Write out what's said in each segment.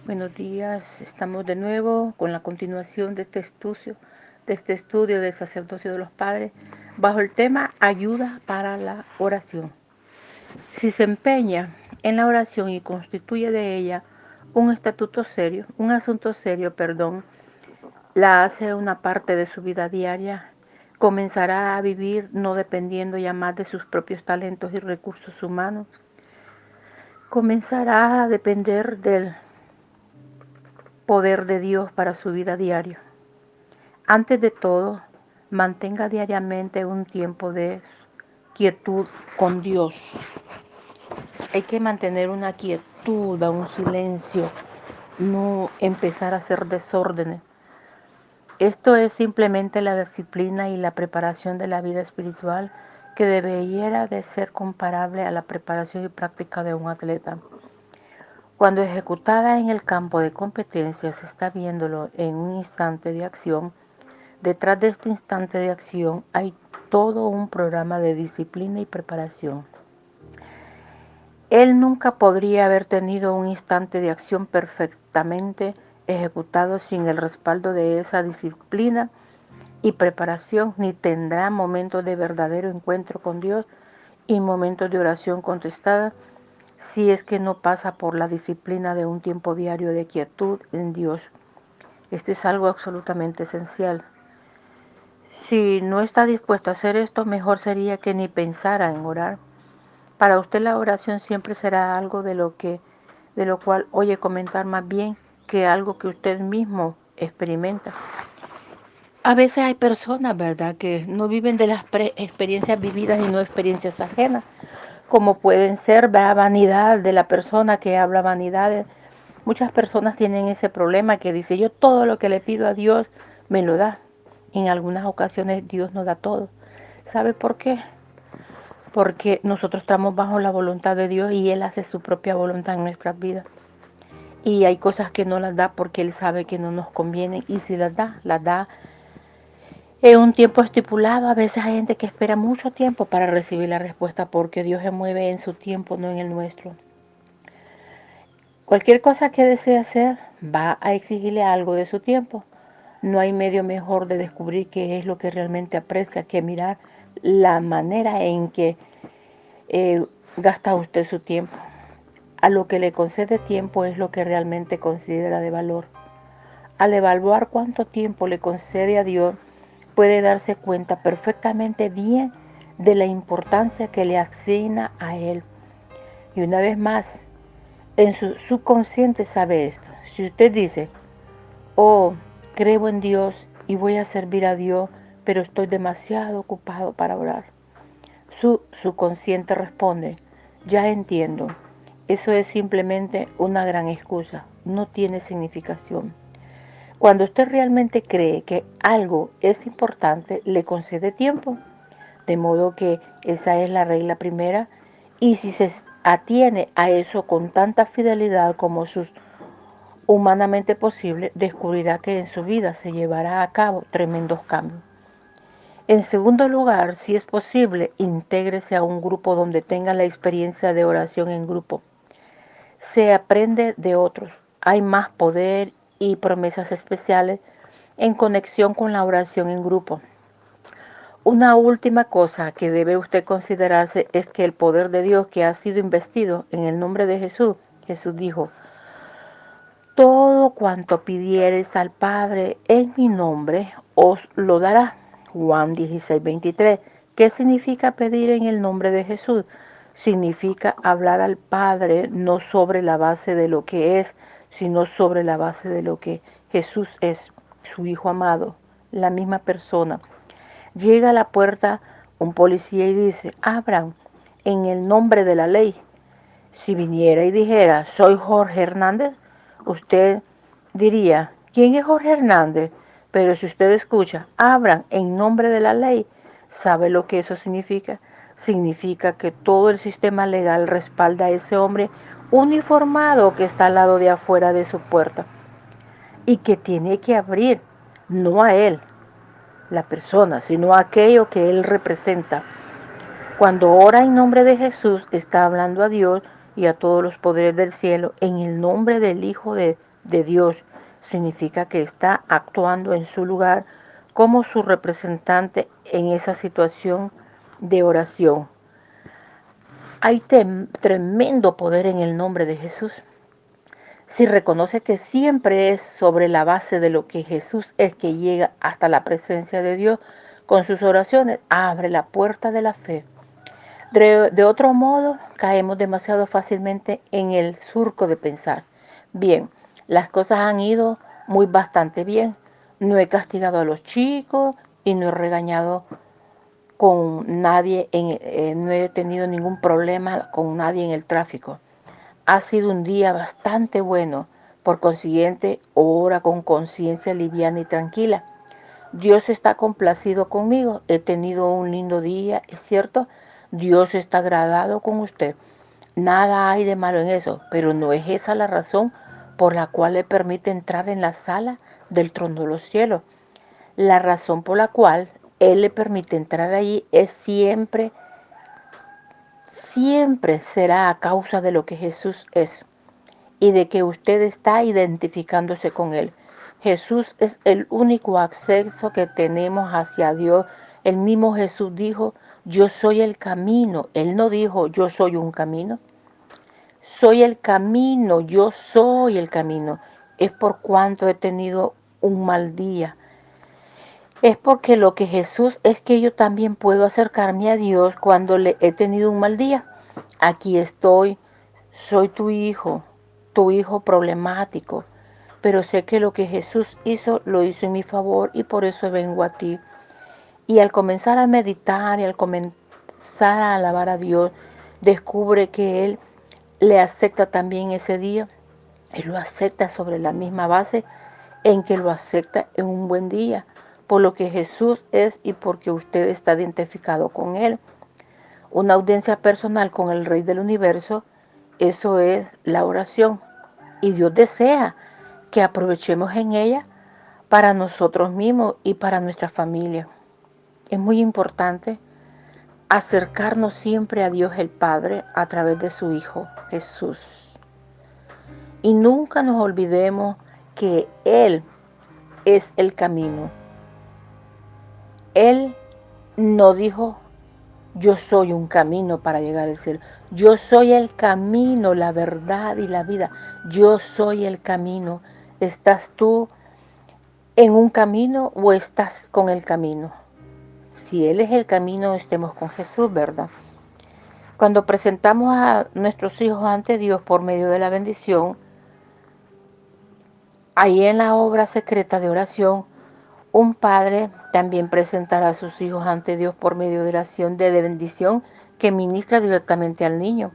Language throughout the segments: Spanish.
Buenos días, estamos de nuevo con la continuación de este estudio del sacerdocio de los padres bajo el tema ayuda para la oración. Si se empeña en la oración y constituye de ella un asunto serio, la hace una parte de su vida diaria, comenzará a vivir no dependiendo ya más de sus propios talentos y recursos humanos, comenzará a depender del poder de Dios para su vida diaria. Antes de todo, mantenga diariamente un tiempo de quietud con Dios. Hay que mantener una quietud, un silencio, no empezar a hacer desórdenes. Esto es simplemente la disciplina y la preparación de la vida espiritual que debería de ser comparable a la preparación y práctica de un atleta. Cuando ejecutada en el campo de competencia se está viéndolo en un instante de acción. Detrás de este instante de acción hay todo un programa de disciplina y preparación. Él nunca podría haber tenido un instante de acción perfectamente ejecutado sin el respaldo de esa disciplina y preparación, ni tendrá momentos de verdadero encuentro con Dios y momentos de oración contestada si es que no pasa por la disciplina de un tiempo diario de quietud en Dios. Este es algo absolutamente esencial. Si no está dispuesto a hacer esto, mejor sería que ni pensara en orar. Para usted la oración siempre será algo de lo cual oye comentar más bien que algo que usted mismo experimenta. A veces hay personas, ¿verdad?, que no viven de las experiencias vividas y no experiencias ajenas, como pueden ser la vanidad de la persona que habla vanidades. Muchas personas tienen ese problema que dice, yo todo lo que le pido a Dios me lo da. En algunas ocasiones Dios nos da todo. ¿Sabe por qué? Porque nosotros estamos bajo la voluntad de Dios y Él hace su propia voluntad en nuestras vidas. Y hay cosas que no las da porque Él sabe que no nos convienen. Y si las da en un tiempo estipulado. A veces hay gente que espera mucho tiempo para recibir la respuesta porque Dios se mueve en su tiempo, no en el nuestro. Cualquier cosa que desee hacer va a exigirle algo de su tiempo. No hay medio mejor de descubrir qué es lo que realmente aprecia que mirar la manera en que eh, gasta usted su tiempo. A lo que le concede tiempo es lo que realmente considera de valor. Al evaluar cuánto tiempo le concede a Dios, puede darse cuenta perfectamente bien de la importancia que le asigna a Él. Y una vez más, en su subconsciente sabe esto. Si usted dice, oh, creo en Dios y voy a servir a Dios, pero estoy demasiado ocupado para orar. Su subconsciente responde, ya entiendo, eso es simplemente una gran excusa, no tiene significación. Cuando usted realmente cree que algo es importante, le concede tiempo, de modo que esa es la regla primera, y si se atiene a eso con tanta fidelidad como sus humanamente posible, descubrirá que en su vida se llevará a cabo tremendos cambios. En segundo lugar, si es posible, intégrese a un grupo donde tenga la experiencia de oración en grupo. Se aprende de otros. Hay más poder y promesas especiales en conexión con la oración en grupo. Una última cosa que debe usted considerarse es que el poder de Dios que ha sido investido en el nombre de Jesús, Jesús dijo, todo cuanto pidiereis al Padre en mi nombre, os lo dará. Juan 16:23. ¿Qué significa pedir en el nombre de Jesús? Significa hablar al Padre no sobre la base de lo que es, sino sobre la base de lo que Jesús es, su Hijo amado, la misma persona. Llega a la puerta un policía y dice, abran en el nombre de la ley. Si viniera y dijera, soy Jorge Hernández, usted diría, ¿quién es Jorge Hernández? Pero si usted escucha, abran en nombre de la ley, ¿sabe lo que eso significa? Significa que todo el sistema legal respalda a ese hombre uniformado que está al lado de afuera de su puerta y que tiene que abrir, no a él, la persona, sino a aquello que él representa. Cuando ora en nombre de Jesús, está hablando a Dios y a todos los poderes del cielo en el nombre del Hijo de de Dios. Significa que está actuando en su lugar como su representante en esa situación de oración. Hay tremendo poder en el nombre de Jesús. Si reconoce que siempre es sobre la base de lo que Jesús es que llega hasta la presencia de Dios con sus oraciones, abre la puerta de la fe. De otro modo, caemos demasiado fácilmente en el surco de pensar. Bien, las cosas han ido muy bastante bien. No he castigado a los chicos y no he regañado con nadie, no he tenido ningún problema con nadie en el tráfico. Ha sido un día bastante bueno, por consiguiente, ora con conciencia liviana y tranquila. Dios está complacido conmigo, he tenido un lindo día, es cierto, Dios está agradado con usted. Nada hay de malo en eso, pero no es esa la razón por la cual le permite entrar en la sala del trono de los cielos. La razón por la cual Él le permite entrar allí es siempre, siempre será a causa de lo que Jesús es y de que usted está identificándose con Él. Jesús es el único acceso que tenemos hacia Dios. El mismo Jesús dijo, yo soy el camino. Él no dijo, yo soy un camino. Soy el camino, yo soy el camino. Es por cuanto he tenido un mal día. Es porque lo que Jesús es que yo también puedo acercarme a Dios cuando le he tenido un mal día. Aquí estoy, soy tu hijo problemático, pero sé que lo que Jesús hizo, lo hizo en mi favor y por eso vengo a ti. Y al comenzar a meditar y al comenzar a alabar a Dios, descubre que Él le acepta también ese día. Él lo acepta sobre la misma base en que lo acepta en un buen día, por lo que Jesús es y porque usted está identificado con Él. Una audiencia personal con el Rey del Universo, eso es la oración. Y Dios desea que aprovechemos en ella para nosotros mismos y para nuestra familia. Es muy importante acercarnos siempre a Dios el Padre a través de su Hijo Jesús. Y nunca nos olvidemos que Él es el camino. Él no dijo, yo soy un camino para llegar al cielo. Yo soy el camino, la verdad y la vida. Yo soy el camino. ¿Estás tú en un camino o estás con el camino? Si Él es el camino, estemos con Jesús, ¿verdad? Cuando presentamos a nuestros hijos ante Dios por medio de la bendición, ahí en la obra secreta de oración, un padre también presentará a sus hijos ante Dios por medio de oración de bendición que ministra directamente al niño.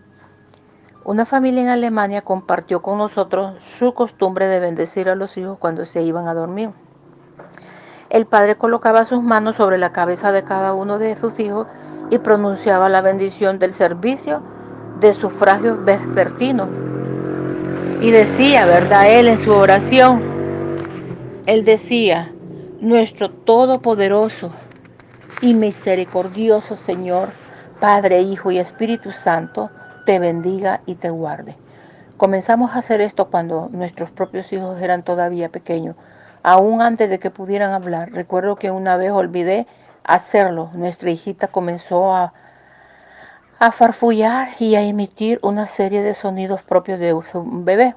Una familia en Alemania compartió con nosotros su costumbre de bendecir a los hijos cuando se iban a dormir. El padre colocaba sus manos sobre la cabeza de cada uno de sus hijos y pronunciaba la bendición del servicio de sufragio vespertino. Y decía, ¿verdad? Él en su oración, él decía, nuestro todopoderoso y misericordioso Señor, Padre, Hijo y Espíritu Santo, te bendiga y te guarde. Comenzamos a hacer esto cuando nuestros propios hijos eran todavía pequeños, aún antes de que pudieran hablar. Recuerdo que una vez olvidé hacerlo. Nuestra hijita comenzó a farfullar y a emitir una serie de sonidos propios de un bebé.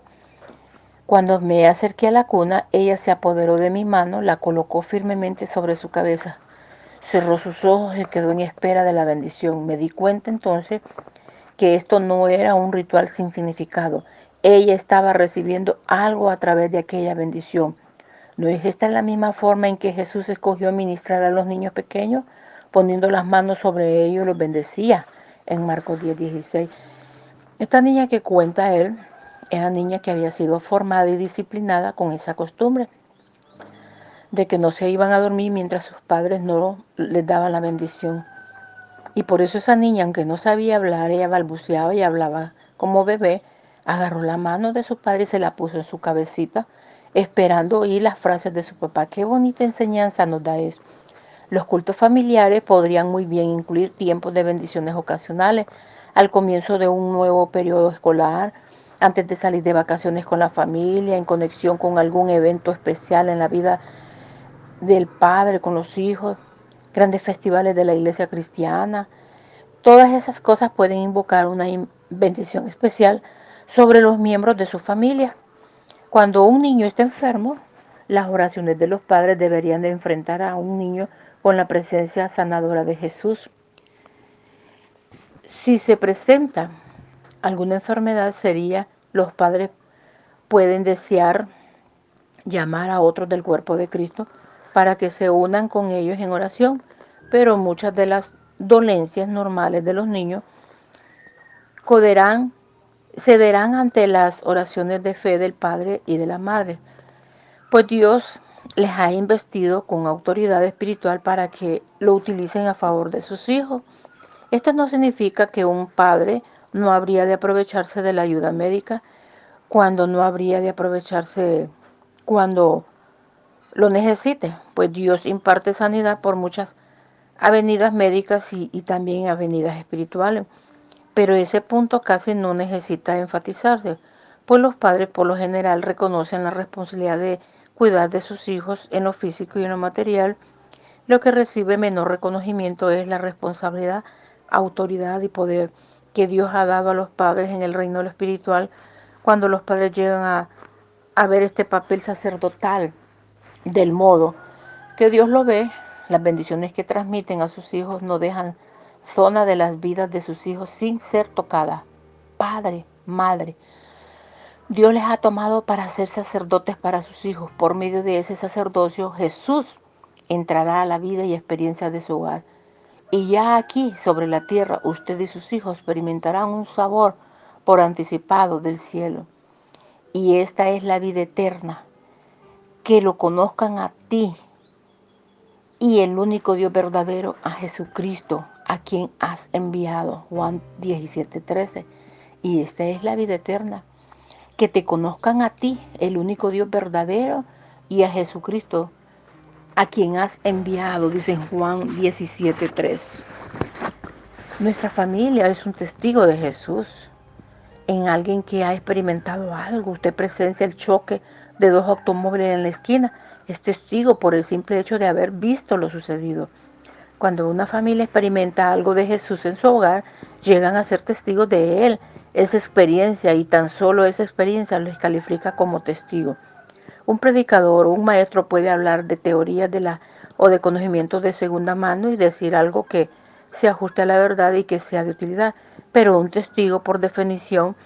Cuando me acerqué a la cuna, ella se apoderó de mi mano, la colocó firmemente sobre su cabeza. Cerró sus ojos y quedó en espera de la bendición. Me di cuenta entonces que esto no era un ritual sin significado. Ella estaba recibiendo algo a través de aquella bendición. ¿No es esta la misma forma en que Jesús escogió ministrar a los niños pequeños? Poniendo las manos sobre ellos los bendecía en Marcos 10:16. Esta niña que cuenta él era niña que había sido formada y disciplinada con esa costumbre de que no se iban a dormir mientras sus padres no les daban la bendición. Y por eso esa niña, aunque no sabía hablar, ella balbuceaba y hablaba como bebé, agarró la mano de su padre y se la puso en su cabecita, esperando oír las frases de su papá. Qué bonita enseñanza nos da eso. Los cultos familiares podrían muy bien incluir tiempos de bendiciones ocasionales al comienzo de un nuevo periodo escolar, antes de salir de vacaciones con la familia, en conexión con algún evento especial en la vida del padre con los hijos, grandes festivales de la iglesia cristiana. Todas esas cosas pueden invocar una bendición especial sobre los miembros de su familia. Cuando un niño está enfermo, las oraciones de los padres deberían de enfrentar a un niño con la presencia sanadora de Jesús. Si se presenta alguna enfermedad seria, los padres pueden desear llamar a otros del cuerpo de Cristo para que se unan con ellos en oración, pero muchas de las dolencias normales de los niños cederán ante las oraciones de fe del padre y de la madre, pues Dios les ha investido con autoridad espiritual para que lo utilicen a favor de sus hijos. Esto no significa que un padre no habría de aprovecharse de la ayuda médica cuando no habría de aprovecharse cuando lo necesite, pues Dios imparte sanidad por muchas avenidas médicas y también avenidas espirituales. Pero ese punto casi no necesita enfatizarse, pues los padres por lo general reconocen la responsabilidad de cuidar de sus hijos en lo físico y en lo material. Lo que recibe menor reconocimiento es la responsabilidad, autoridad y poder que Dios ha dado a los padres en el reino de lo espiritual cuando los padres llegan a ver este papel sacerdotal del modo que Dios lo ve. Las bendiciones que transmiten a sus hijos no dejan zona de las vidas de sus hijos sin ser tocadas. Padre, madre, Dios les ha tomado para ser sacerdotes para sus hijos. Por medio de ese sacerdocio, Jesús entrará a la vida y experiencia de su hogar. Y ya aquí, sobre la tierra, usted y sus hijos experimentarán un sabor por anticipado del cielo. Y esta es la vida eterna, que lo conozcan a ti y el único Dios verdadero, a Jesucristo, a quien has enviado. Juan 17:13. Y esta es la vida eterna, que te conozcan a ti, el único Dios verdadero, y a Jesucristo, a quien has enviado, dice en Juan 17:3. Nuestra familia es un testigo de Jesús. En alguien que ha experimentado algo, usted presencia el choque de dos automóviles en la esquina, es testigo por el simple hecho de haber visto lo sucedido. Cuando una familia experimenta algo de Jesús en su hogar, llegan a ser testigos de Él, esa experiencia, y tan solo esa experiencia les califica como testigo. Un predicador o un maestro puede hablar de teorías o de conocimientos de segunda mano y decir algo que se ajuste a la verdad y que sea de utilidad, pero un testigo, por definición,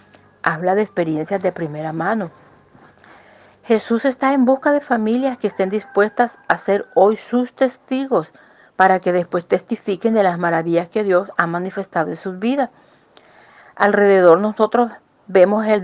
habla de experiencias de primera mano. Jesús está en busca de familias que estén dispuestas a ser hoy sus testigos para que después testifiquen de las maravillas que Dios ha manifestado en sus vidas. Alrededor nosotros vemos el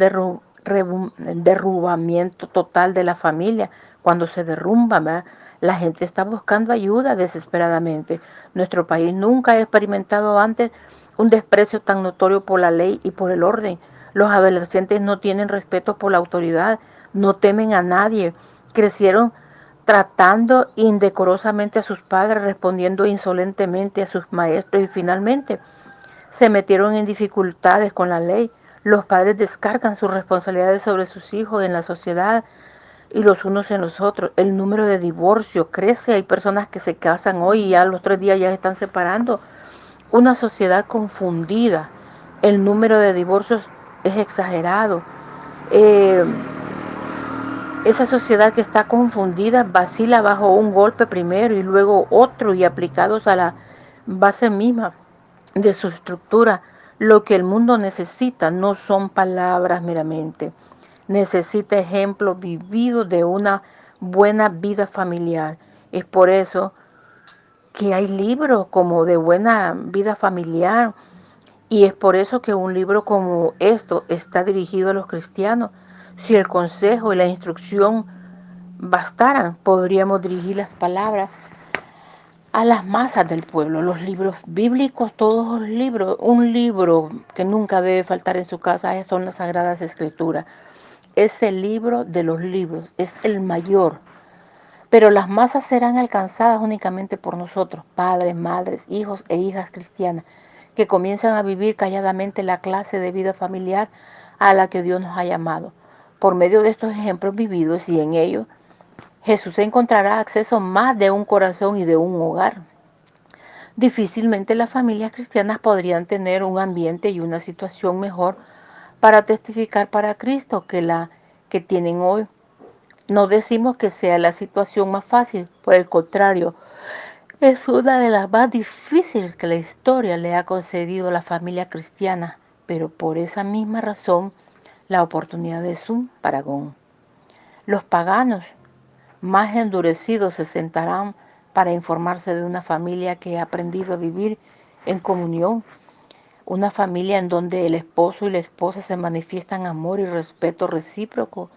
derrumbamiento total de la familia. Cuando se derrumba, ¿verdad? La gente está buscando ayuda desesperadamente. Nuestro país nunca ha experimentado antes un desprecio tan notorio por la ley y por el orden. Los adolescentes no tienen respeto por la autoridad, no temen a nadie. Crecieron tratando indecorosamente a sus padres, respondiendo insolentemente a sus maestros y finalmente se metieron en dificultades con la ley. Los padres descargan sus responsabilidades sobre sus hijos en la sociedad y los unos en los otros. El número de divorcios crece. Hay personas que se casan hoy y ya a los 3 días ya se están separando. Una sociedad confundida. El número de divorcios es exagerado. Esa sociedad que está confundida vacila bajo un golpe primero y luego otro, y aplicados a la base misma de su estructura. Lo que el mundo necesita no son palabras meramente, necesita ejemplos vividos de una buena vida familiar. Es por eso que hay libros como de buena vida familiar, y es por eso que un libro como esto está dirigido a los cristianos. Si el consejo y la instrucción bastaran, podríamos dirigir las palabras a las masas del pueblo. Los libros bíblicos, todos los libros, un libro que nunca debe faltar en su casa son las Sagradas Escrituras. Es el libro de los libros, es el mayor. Pero las masas serán alcanzadas únicamente por nosotros, padres, madres, hijos e hijas cristianas, que comienzan a vivir calladamente la clase de vida familiar a la que Dios nos ha llamado. Por medio de estos ejemplos vividos y en ellos, Jesús encontrará acceso más de un corazón y de un hogar. Difícilmente las familias cristianas podrían tener un ambiente y una situación mejor para testificar para Cristo que la que tienen hoy. No decimos que sea la situación más fácil, por el contrario, es una de las más difíciles que la historia le ha concedido a la familia cristiana, pero por esa misma razón, la oportunidad es un paragón. Los paganos más endurecidos se sentarán para informarse de una familia que ha aprendido a vivir en comunión, una familia en donde el esposo y la esposa se manifiestan amor y respeto recíproco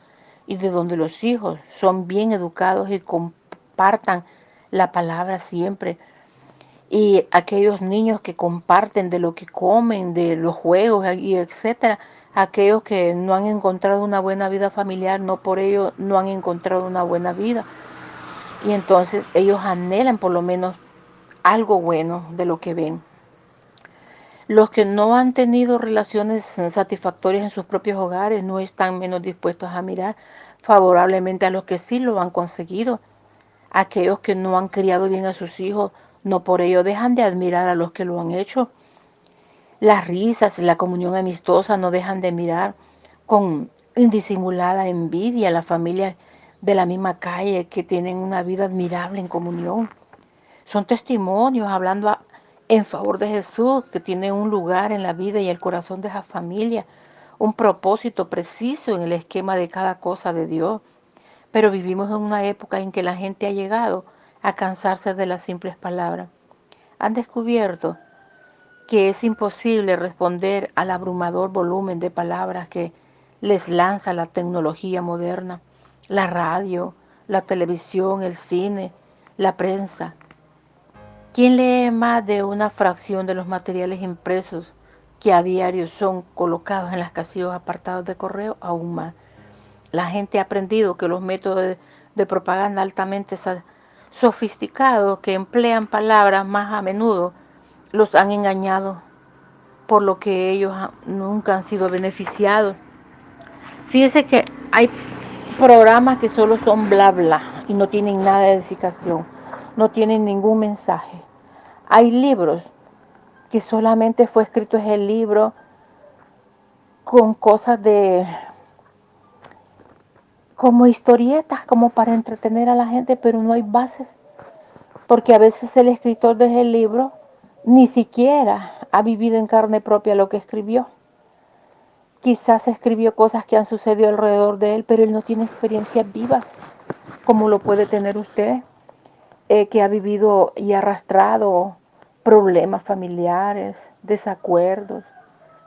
y de donde los hijos son bien educados y compartan la palabra siempre. Y aquellos niños que comparten de lo que comen, de los juegos y etcétera, aquellos que no han encontrado una buena vida familiar, no por ello no han encontrado una buena vida. Y entonces ellos anhelan por lo menos algo bueno de lo que ven. Los que no han tenido relaciones satisfactorias en sus propios hogares no están menos dispuestos a mirar favorablemente a los que sí lo han conseguido. Aquellos que no han criado bien a sus hijos no por ello dejan de admirar a los que lo han hecho. Las risas y la comunión amistosa no dejan de mirar con indisimulada envidia a las familias de la misma calle que tienen una vida admirable en comunión. Son testimonios hablando en favor de Jesús, que tiene un lugar en la vida y el corazón de esa familia, un propósito preciso en el esquema de cada cosa de Dios. Pero vivimos en una época en que la gente ha llegado a cansarse de las simples palabras. Han descubierto que es imposible responder al abrumador volumen de palabras que les lanza la tecnología moderna, la radio, la televisión, el cine, la prensa. ¿Quién lee más de una fracción de los materiales impresos que a diario son colocados en los casillos apartados de correo? Aún más. La gente ha aprendido que los métodos de propaganda altamente sofisticados que emplean palabras más a menudo los han engañado, por lo que ellos nunca han sido beneficiados. Fíjense que hay programas que solo son bla bla y no tienen nada de edificación, no tienen ningún mensaje. Hay libros que solamente fue escrito ese libro con cosas de como historietas, como para entretener a la gente, pero no hay bases, porque a veces el escritor de ese libro ni siquiera ha vivido en carne propia lo que escribió. Quizás escribió cosas que han sucedido alrededor de él, pero él no tiene experiencias vivas, como lo puede tener usted, que ha vivido y arrastrado problemas familiares, desacuerdos,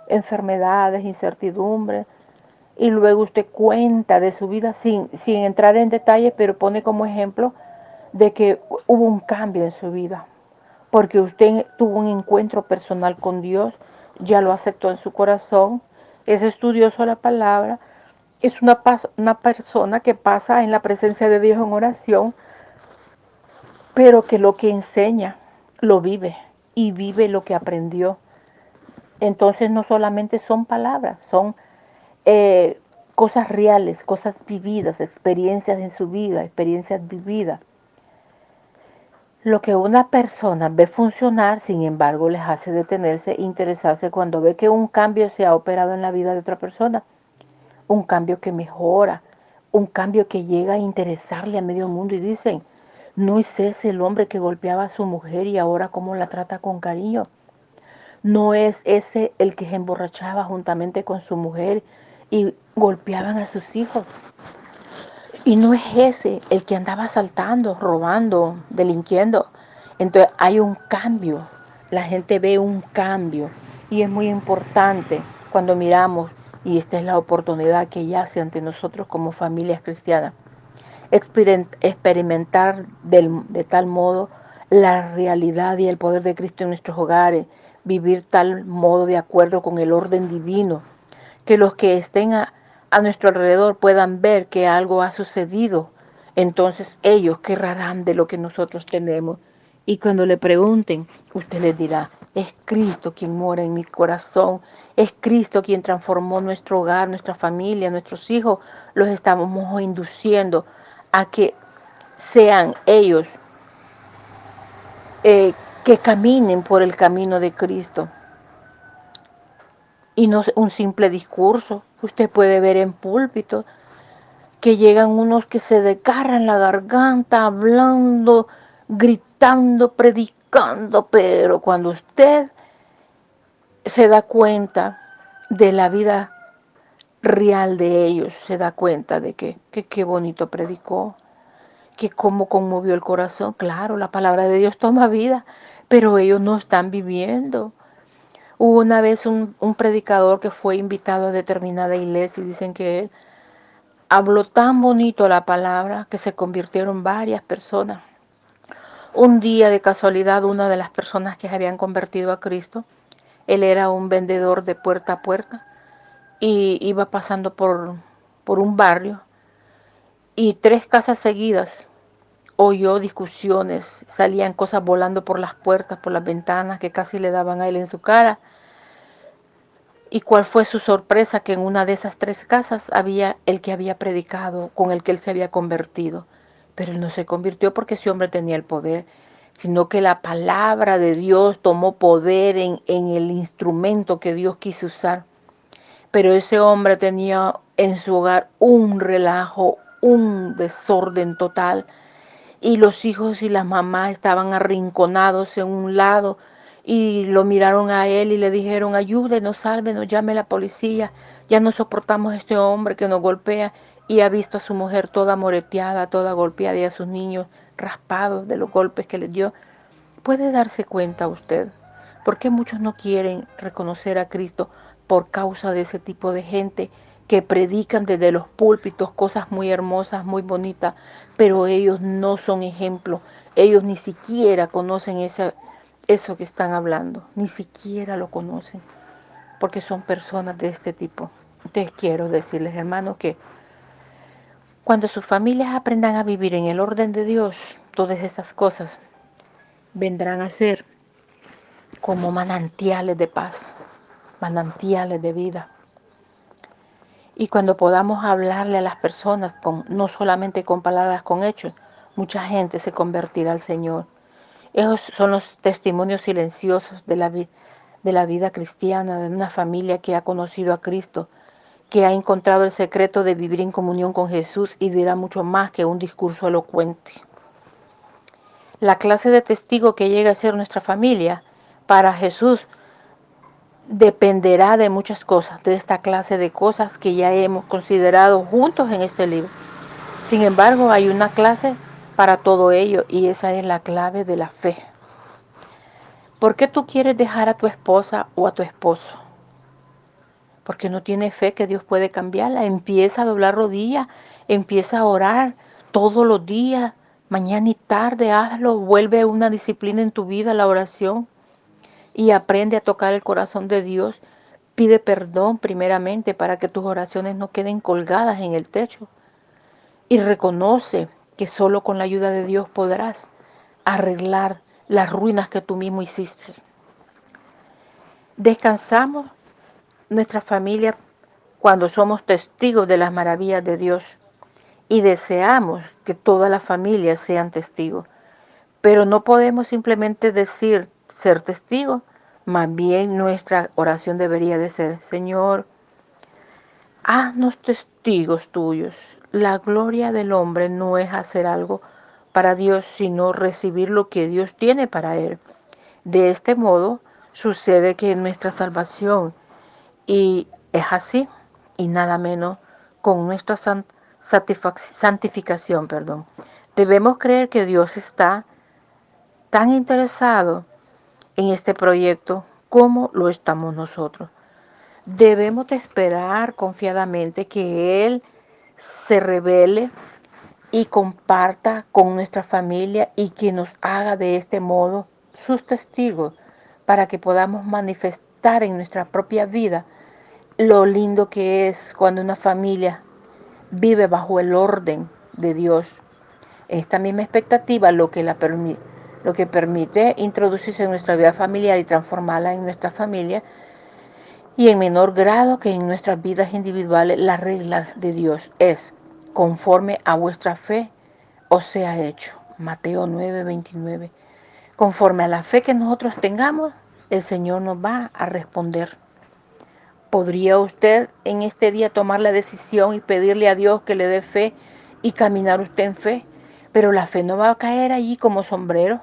enfermedades, incertidumbres, y luego usted cuenta de su vida sin entrar en detalles, pero pone como ejemplo de que hubo un cambio en su vida, porque usted tuvo un encuentro personal con Dios, ya lo aceptó en su corazón, es estudioso de la palabra, es una persona que pasa en la presencia de Dios en oración, pero que lo que enseña lo vive y vive lo que aprendió. Entonces no solamente son palabras, son eh, cosas reales, cosas vividas, experiencias en su vida, experiencias vividas. Lo que una persona ve funcionar, sin embargo, les hace detenerse e interesarse cuando ve que un cambio se ha operado en la vida de otra persona, un cambio que mejora, un cambio que llega a interesarle a medio mundo y dicen, no es ese el hombre que golpeaba a su mujer y ahora cómo la trata con cariño. No es ese el que se emborrachaba juntamente con su mujer y golpeaban a sus hijos. Y no es ese el que andaba asaltando, robando, delinquiendo. Entonces hay un cambio. La gente ve un cambio. Y es muy importante cuando miramos, y esta es la oportunidad que yace ante nosotros como familias cristianas, experimentar de tal modo la realidad y el poder de Cristo en nuestros hogares, vivir tal modo de acuerdo con el orden divino, que los que estén a nuestro alrededor puedan ver que algo ha sucedido, entonces ellos querrán de lo que nosotros tenemos. Y cuando le pregunten, usted les dirá, Es Cristo quien mora en mi corazón. Es Cristo quien transformó nuestro hogar, nuestra familia, nuestros hijos. Los estamos induciendo a que sean ellos que caminen por el camino de Cristo. Y no un simple discurso. Usted puede ver en púlpitos que llegan unos que se desgarran la garganta, hablando, gritando, predicando, pero cuando usted se da cuenta de la vida real de ellos, se da cuenta de que qué bonito predicó, que cómo conmovió el corazón. Claro, la palabra de Dios toma vida, pero ellos no están viviendo. Hubo una vez un predicador que fue invitado a determinada iglesia y dicen que él habló tan bonito la palabra que se convirtieron varias personas. Un día de casualidad una de las personas que se habían convertido a Cristo, él era un vendedor de puerta a puerta y iba pasando por un barrio y 3 casas seguidas oyó discusiones, salían cosas volando por las puertas, por las ventanas que casi le daban a él en su cara. ¿Y cuál fue su sorpresa? Que en una de esas 3 casas había el que había predicado, con el que él se había convertido. Pero él no se convirtió porque ese hombre tenía el poder, sino que la palabra de Dios tomó poder en el instrumento que Dios quiso usar. Pero ese hombre tenía en su hogar un relajo, un desorden total, y los hijos y las mamás estaban arrinconados en un lado y lo miraron a él y le dijeron: ayúdenos, sálvenos, llame a la policía, ya no soportamos a este hombre que nos golpea. Y ha visto a su mujer toda moreteada, toda golpeada, y a sus niños raspados de los golpes que les dio. ¿Puede darse cuenta usted por qué muchos no quieren reconocer a Cristo? Por causa de ese tipo de gente que predican desde los púlpitos cosas muy hermosas, muy bonitas, pero ellos no son ejemplo. Ellos ni siquiera conocen eso que están hablando, ni siquiera lo conocen, porque son personas de este tipo. Entonces quiero decirles, hermanos, que cuando sus familias aprendan a vivir en el orden de Dios, todas esas cosas vendrán a ser como manantiales de paz, manantiales de vida. Y cuando podamos hablarle a las personas, no solamente con palabras, con hechos, mucha gente se convertirá al Señor. Esos son los testimonios silenciosos de la vida cristiana, de una familia que ha conocido a Cristo, que ha encontrado el secreto de vivir en comunión con Jesús y dirá mucho más que un discurso elocuente. La clase de testigo que llega a ser nuestra familia para Jesús dependerá de muchas cosas, de esta clase de cosas que ya hemos considerado juntos en este libro. Sin embargo, hay una clase para todo ello y esa es la clave de la fe. ¿Por qué tú quieres dejar a tu esposa o a tu esposo? Porque no tienes fe que Dios puede cambiarla. Empieza a doblar rodillas, empieza a orar todos los días, mañana y tarde, hazlo, vuelve una disciplina en tu vida, la oración, y aprende a tocar el corazón de Dios. Pide perdón primeramente para que tus oraciones no queden colgadas en el techo. Y reconoce que solo con la ayuda de Dios podrás arreglar las ruinas que tú mismo hiciste. Descansamos nuestra familia cuando somos testigos de las maravillas de Dios y deseamos que todas las familias sean testigos. Pero no podemos simplemente decir ser testigos, más bien nuestra oración debería de ser: Señor, haznos testigos tuyos. La gloria del hombre no es hacer algo para Dios, sino recibir lo que Dios tiene para él. De este modo sucede que nuestra salvación, y es así, y nada menos con nuestra santificación, debemos creer que Dios está tan interesado en este proyecto como lo estamos nosotros. Debemos de esperar confiadamente que Él se revele y comparta con nuestra familia y que nos haga de este modo sus testigos para que podamos manifestar en nuestra propia vida lo lindo que es cuando una familia vive bajo el orden de Dios. Esta misma expectativa lo que lo que permite introducirse en nuestra vida familiar y transformarla en nuestra familia, y en menor grado que en nuestras vidas individuales. La regla de Dios es: conforme a vuestra fe os sea hecho. Mateo 9:29. Conforme a la fe que nosotros tengamos, el Señor nos va a responder. ¿Podría usted en este día tomar la decisión y pedirle a Dios que le dé fe y caminar usted en fe? Pero la fe no va a caer allí como sombrero.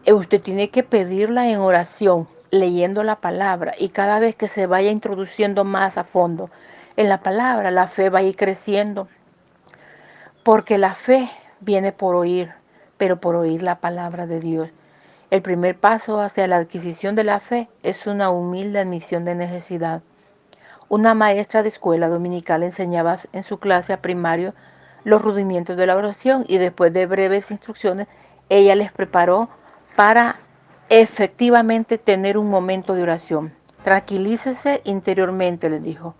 Usted tiene que pedirla en oración, leyendo la palabra, y cada vez que se vaya introduciendo más a fondo en la palabra, la fe va a ir creciendo, porque la fe viene por oír, pero por oír la palabra de Dios. El primer paso hacia la adquisición de la fe es una humilde admisión de necesidad. Una maestra de escuela dominical enseñaba en su clase a primario los rudimentos de la oración, y después de breves instrucciones, ella les preparó para efectivamente tener un momento de oración. Tranquilícese interiormente, les dijo.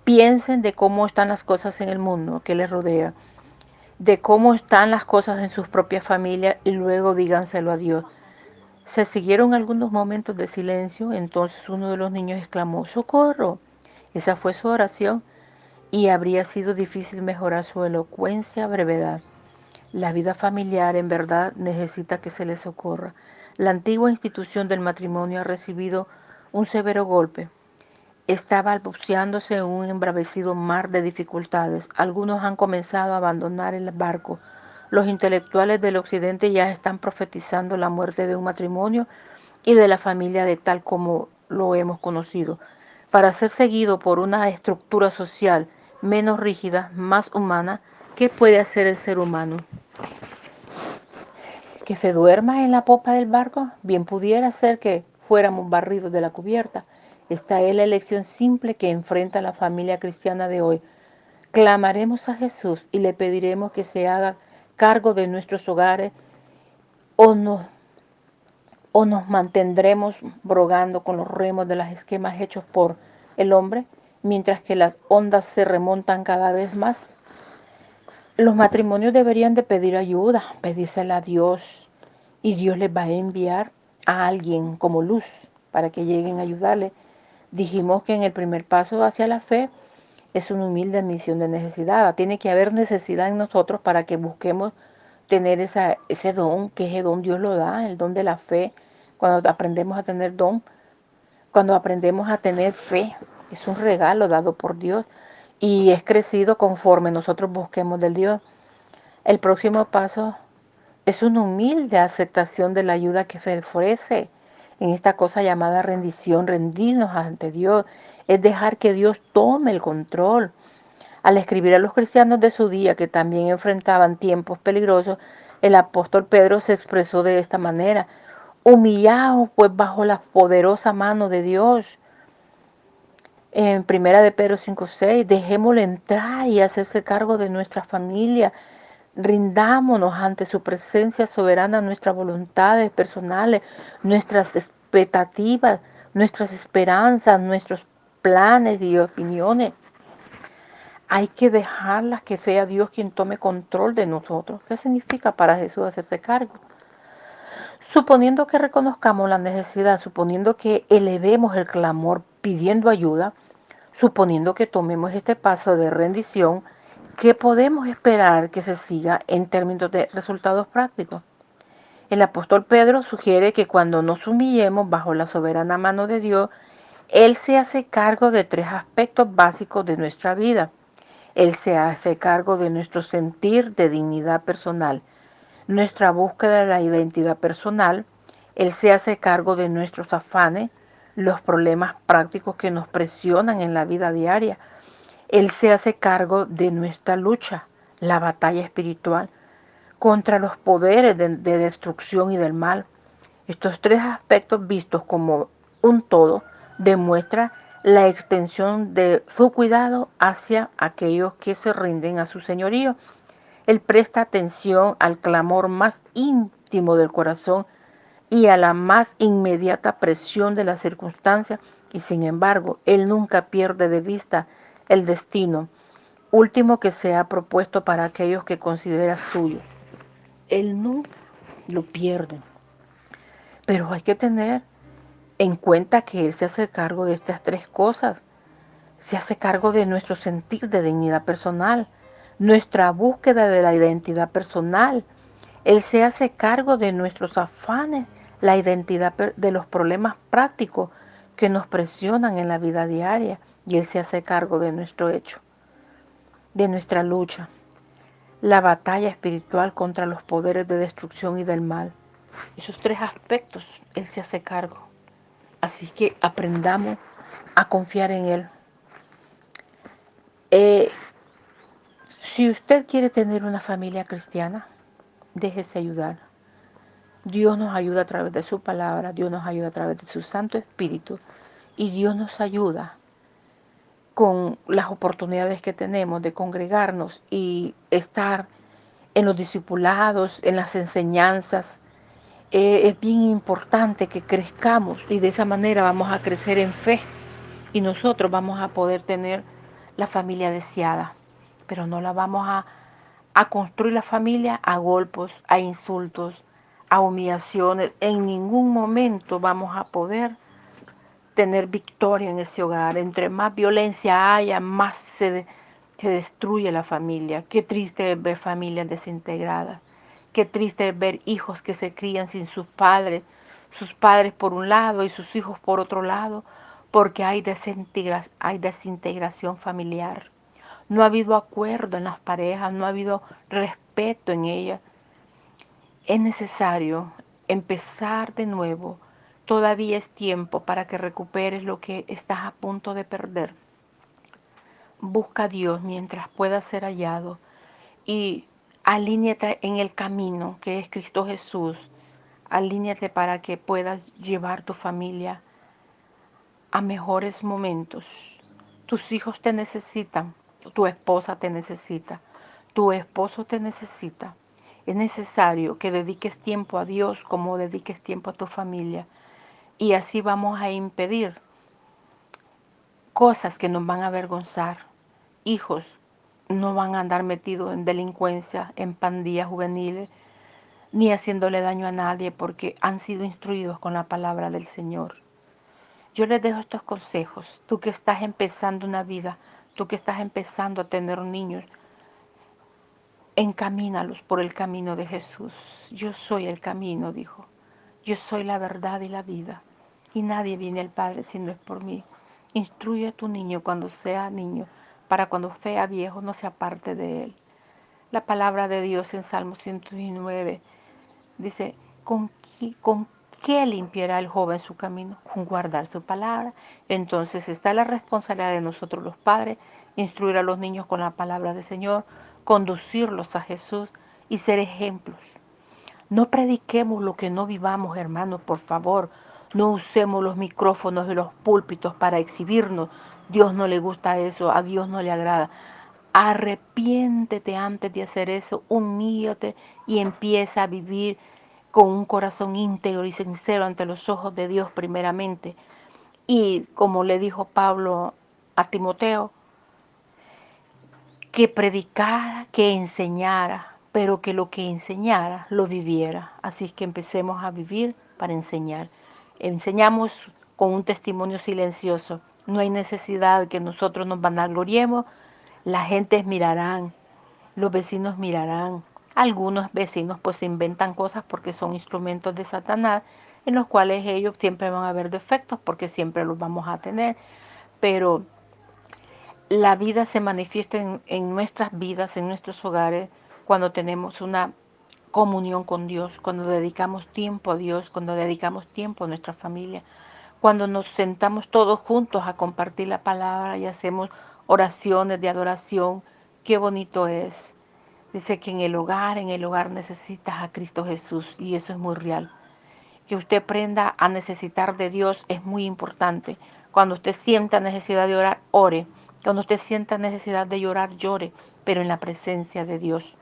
Piensen de cómo están las cosas en el mundo que les rodea, de cómo están las cosas en sus propias familias, y luego díganselo a Dios. Se siguieron algunos momentos de silencio. Entonces uno de los niños exclamó: ¡socorro! Esa fue su oración, y habría sido difícil mejorar su elocuencia, brevedad. La vida familiar en verdad necesita que se le socorra. La antigua institución del matrimonio ha recibido un severo golpe. Está balbuceándose en un embravecido mar de dificultades. Algunos han comenzado a abandonar el barco. Los intelectuales del occidente ya están profetizando la muerte de un matrimonio y de la familia de tal como lo hemos conocido, para ser seguido por una estructura social menos rígida, más humana. ¿Qué puede hacer el ser humano? ¿Que se duerma en la popa del barco? Bien pudiera ser que fuéramos barridos de la cubierta. Esta es la elección simple que enfrenta la familia cristiana de hoy. Clamaremos a Jesús y le pediremos que se haga cargo de nuestros hogares, o nos, o nos mantendremos brogando con los remos de los esquemas hechos por el hombre, mientras que las ondas se remontan cada vez más. Los matrimonios deberían de pedir ayuda, pedírsela a Dios, y Dios les va a enviar a alguien como luz para que lleguen a ayudarle. Dijimos que en el primer paso hacia la fe es una humilde admisión de necesidad. Tiene que haber necesidad en nosotros para que busquemos tener ese don, que ese don Dios lo da, el don de la fe. Cuando aprendemos a tener don, cuando aprendemos a tener fe, es un regalo dado por Dios, y es crecido conforme nosotros busquemos del Dios. El próximo paso es una humilde aceptación de la ayuda que se ofrece en esta cosa llamada rendición. Rendirnos ante Dios es dejar que Dios tome el control. Al escribir a los cristianos de su día, que también enfrentaban tiempos peligrosos, el apóstol Pedro se expresó de esta manera: humillaos pues bajo la poderosa mano de Dios. En primera de Pedro 5:6, dejémosle entrar y hacerse cargo de nuestra familia. Rindámonos ante su presencia soberana nuestras voluntades personales, nuestras expectativas, nuestras esperanzas, nuestros planes y opiniones. Hay que dejarlas que sea Dios quien tome control de nosotros. ¿Qué significa para Jesús hacerse cargo? Suponiendo que reconozcamos la necesidad, suponiendo que elevemos el clamor pidiendo ayuda, suponiendo que tomemos este paso de rendición, ¿qué podemos esperar que se siga en términos de resultados prácticos? El apóstol Pedro sugiere que cuando nos humillemos bajo la soberana mano de Dios, Él se hace cargo de tres aspectos básicos de nuestra vida. Él se hace cargo de nuestro sentir de dignidad personal, nuestra búsqueda de la identidad personal. Él se hace cargo de nuestros afanes, los problemas prácticos que nos presionan en la vida diaria. Él se hace cargo de nuestra lucha, la batalla espiritual contra los poderes de destrucción y del mal. Estos tres aspectos vistos como un todo demuestran la extensión de su cuidado hacia aquellos que se rinden a su señorío. Él presta atención al clamor más íntimo del corazón y a la más inmediata presión de las circunstancias, y sin embargo, Él nunca pierde de vista el destino último que se ha propuesto para aquellos que considera suyo. Él nunca lo pierde. Pero hay que tener en cuenta que Él se hace cargo de estas tres cosas. Se hace cargo de nuestro sentir de dignidad personal, nuestra búsqueda de la identidad personal. Él se hace cargo de nuestros afanes, la identidad de los problemas prácticos que nos presionan en la vida diaria. Y Él se hace cargo de nuestro hecho, de nuestra lucha, la batalla espiritual contra los poderes de destrucción y del mal. Esos tres aspectos Él se hace cargo. Así que aprendamos a confiar en Él. Eh, si usted quiere tener una familia cristiana, déjese ayudar. Dios nos ayuda a través de su palabra, Dios nos ayuda a través de su Santo Espíritu y Dios nos ayuda con las oportunidades que tenemos de congregarnos y estar en los discipulados, en las enseñanzas. Es bien importante que crezcamos y de esa manera vamos a crecer en fe y nosotros vamos a poder tener la familia deseada, pero no la vamos a construir la familia a golpes, a insultos, a humillaciones. En ningún momento vamos a poder tener victoria en ese hogar. Entre más violencia haya, más se destruye la familia. Qué triste es ver familias desintegradas. Qué triste es ver hijos que se crían sin sus padres por un lado y sus hijos por otro lado, porque hay desintegración familiar. No ha habido acuerdo en las parejas, no ha habido respeto en ellas. Es necesario empezar de nuevo. Todavía es tiempo para que recuperes lo que estás a punto de perder. Busca a Dios mientras pueda ser hallado y alíñate en el camino que es Cristo Jesús. Alíñate para que puedas llevar tu familia a mejores momentos. Tus hijos te necesitan, tu esposa te necesita, tu esposo te necesita. Es necesario que dediques tiempo a Dios como dediques tiempo a tu familia. Y así vamos a impedir cosas que nos van a avergonzar. Hijos no van a andar metidos en delincuencia, en pandillas juveniles, ni haciéndole daño a nadie porque han sido instruidos con la palabra del Señor. Yo les dejo estos consejos. Tú que estás empezando una vida, tú que estás empezando a tener niños, encamínalos por el camino de Jesús. Yo soy el camino, dijo. Yo soy la verdad y la vida. Y nadie viene al Padre si no es por mí. Instruye a tu niño cuando sea niño, para cuando sea viejo no se aparte de él. La palabra de Dios en Salmo 119 dice, ¿con qué limpiará el joven su camino? Con guardar su palabra. Entonces está la responsabilidad de nosotros los padres, instruir a los niños con la palabra del Señor, conducirlos a Jesús y ser ejemplos. No prediquemos lo que no vivamos, hermanos, por favor. No usemos los micrófonos y los púlpitos para exhibirnos. Dios no le gusta eso, a Dios no le agrada. Arrepiéntete antes de hacer eso, humíllate y empieza a vivir con un corazón íntegro y sincero ante los ojos de Dios primeramente. Y como le dijo Pablo a Timoteo, que predicara, que enseñara, pero que lo que enseñara lo viviera. Así es que empecemos a vivir para enseñar. Enseñamos con un testimonio silencioso. No hay necesidad que nosotros nos vanagloriemos. Las gentes mirarán, los vecinos mirarán. Algunos vecinos pues inventan cosas porque son instrumentos de Satanás, en los cuales ellos siempre van a haber defectos porque siempre los vamos a tener. Pero la vida se manifiesta en nuestras vidas, en nuestros hogares, cuando tenemos una comunión con Dios, cuando dedicamos tiempo a Dios, cuando dedicamos tiempo a nuestra familia, cuando nos sentamos todos juntos a compartir la palabra y hacemos oraciones de adoración. Qué bonito es. Dice que en el hogar necesitas a Cristo Jesús y eso es muy real. Que usted aprenda a necesitar de Dios es muy importante. Cuando usted sienta necesidad de orar, ore. Cuando usted sienta necesidad de llorar, llore, pero en la presencia de Dios.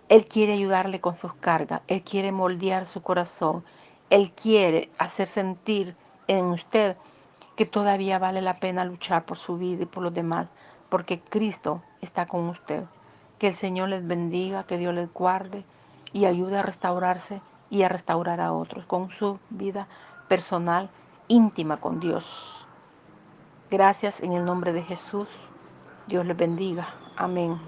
Él quiere ayudarle con sus cargas, Él quiere moldear su corazón, Él quiere hacer sentir en usted que todavía vale la pena luchar por su vida y por los demás, porque Cristo está con usted. Que el Señor les bendiga, que Dios les guarde y ayude a restaurarse y a restaurar a otros con su vida personal, íntima con Dios. Gracias en el nombre de Jesús. Dios les bendiga. Amén.